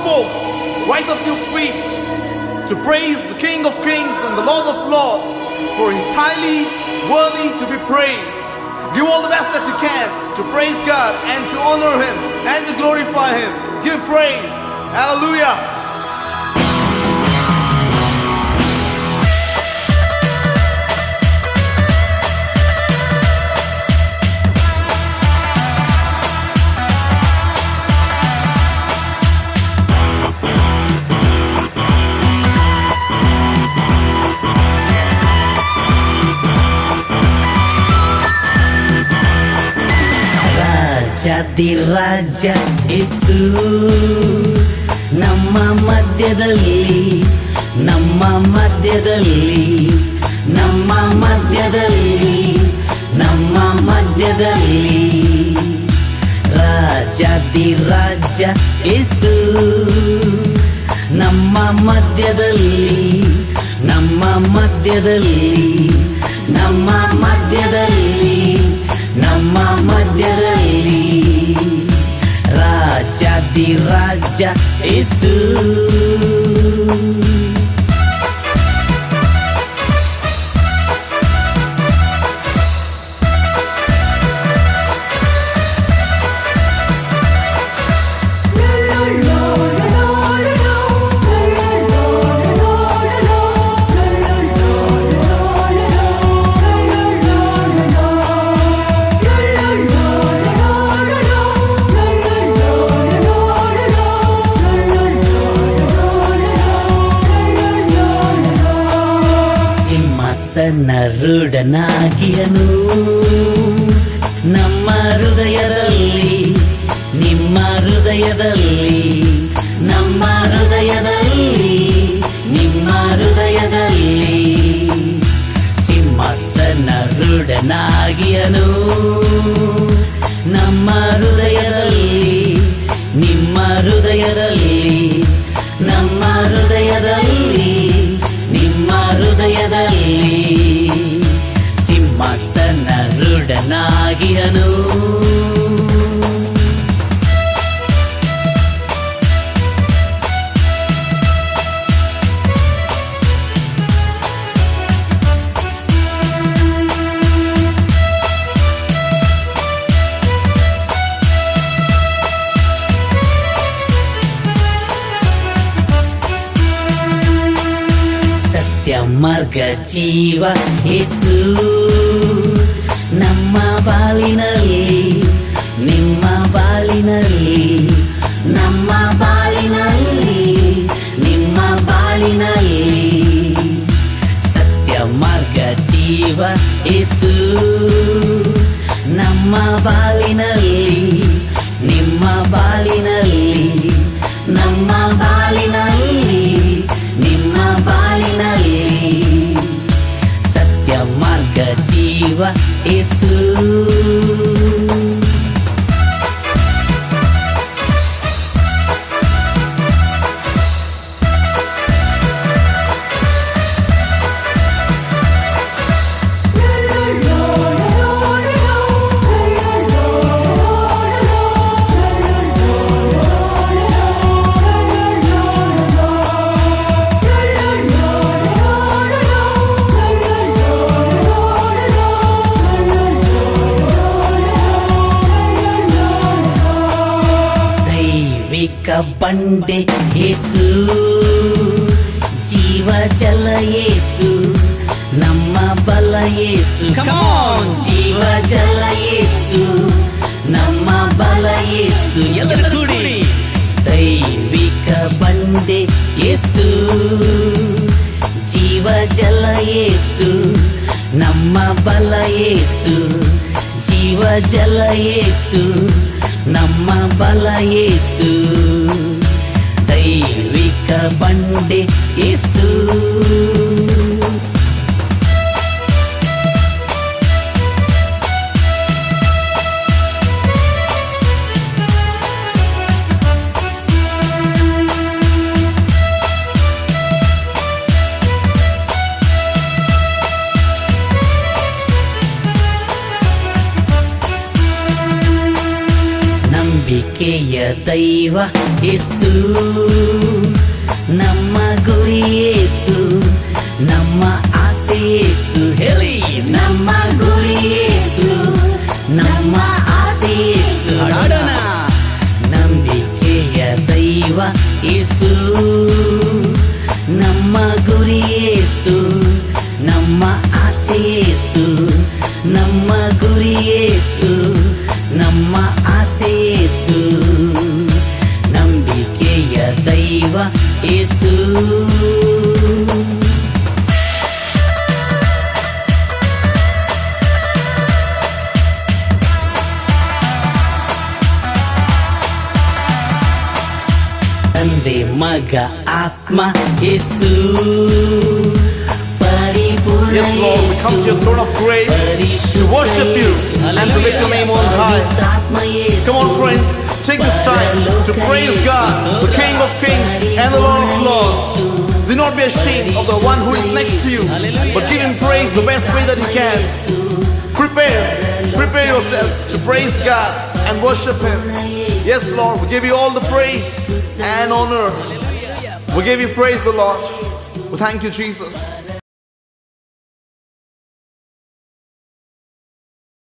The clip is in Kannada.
folks, rise up to your feet to praise the King of Kings and the Lord of Lords, for He's highly worthy to be praised. Give all the best that you can to praise God and to honor Him and to glorify Him. Give praise. Hallelujah. ರಾಜ ಯೇಸು ನಮ್ಮ ಮಧ್ಯದಲ್ಲಿ ನಮ್ಮ ಮಧ್ಯದಲ್ಲಿ ನಮ್ಮ ಮಧ್ಯದಲ್ಲಿ ನಮ್ಮ ಮಧ್ಯದಲ್ಲಿ ರಾಜ ಯೇಸು ನಮ್ಮ ಮಧ್ಯದಲ್ಲಿ ನಮ್ಮ ಮಧ್ಯದಲ್ಲಿ ನಮ್ಮ ಮಧ್ಯದಲ್ಲಿ ನಮ್ಮ ಮಧ್ಯದಲ್ಲಿ ರಾಜ ಯೇಸು ನರುಡನಾಗಿಯನು ನಮ್ಮ ಹೃದಯದಲ್ಲಿ ನಿಮ್ಮ ಹೃದಯದಲ್ಲಿ ನಮ್ಮ ಹೃದಯದಲ್ಲಿ ನಿಮ್ಮ ಹೃದಯದಲ್ಲಿ ಸಿಂಹಾಸನರುಡನಾಗಿಯನು ನಮ್ಮ ಹೃದಯದಲ್ಲಿ ನಿಮ್ಮ ಹೃದಯದಲ್ಲಿ ನಮ್ಮ ಹೃದಯದಲ್ಲಿ ನಿಮ್ಮ ಹೃದಯದಲ್ಲಿ ಸಿಂಹಾಸನರುಡನಾಗಿಯನು ಮಾರ್ಗ ಜೀವ ಯೇಸು ನಮ್ಮ ಬಾಳಿನಲ್ಲಿ ನಿಮ್ಮ ಬಾಳಿನಲ್ಲಿ ನಮ್ಮ ಬಾಳಿನಲ್ಲಿ ನಿಮ್ಮ ಬಾಳಿನಲ್ಲಿ ಸತ್ಯ ಮಾರ್ಗ ಜೀವ ಯೇಸು ನಮ್ಮ ಬಾಳಿನಲ್ಲಿ ನಿಮ್ಮ ಬಾಳಿನಲ್ಲಿ ನಮ್ಮ ಬಾಳಿನಲ್ಲಿ ನಿಮ್ಮ ಬಾಳಿನಲ್ಲಿ ಸತ್ಯ ಮಾರ್ಗ ಜೀವ ಯೇಸು ಬಂಡೆ ಯೇಸು ಜೀವ ಜಲ ಯೇಸು ನಮ್ಮ ಬಲ ಯೇಸು ಜೀವ ಜಲ ಯೇಸು ನಮ್ಮ ಬಲ ಯೇಸು ಎಲ್ಲರೂ ಕೂಡಿ ದೈವಿಕ ಬಂಡೆ ಯೇಸು ಜೀವ ಜಲ ಯೇಸು ನಮ್ಮ ಬಲ ಯೇಸು ಜೀವ ಜಲ ಯೇಸು ನಮ್ಮ ಬಲ ಯೇಸು ದೈವಿಕ ಬಂಡೆ ಯೇಸು ನಂಬಿಕೆಯ ದೈವ ಯೇಸು ನಮ್ಮ ಗುರಿ ಯೇಸು ನಮ್ಮ ಆಸೆ ಯೇಸು ಹೇಳಿ ನಮ್ಮ ಗುರಿ ಯೇಸು ನಮ್ಮ ಆಸೆ ಯೇಸು ಹಾಡೋಣ ನಂಬಿಕೆಯ ದೈವ ಯೇಸು ನಮ್ಮ ಗುರಿ ಯೇಸು ನಮ್ಮ ಆಸೆ ಯೇಸು ನಮ್ಮ ಗುರಿ ಯೇಸು ನಮ್ಮ ಆಸೆ ಯೇಸು ನಂಬಿಕೆಯ ದೈವ ಯೇಸು ತಂದೆ ಮಗ ಆತ್ಮ ಯೇಸು Yes, Lord, we come to your throne of grace to worship you and to lift your name on high. Come on, friends, take this time to praise God, the King of Kings and the Lord of Lords. Do not be ashamed of the one who is next to you, but give him praise the best way that you can. Prepare yourself to praise God and worship him. Yes, Lord, we give you all the praise and honor. We give you praise, the Lord. We thank you, Jesus.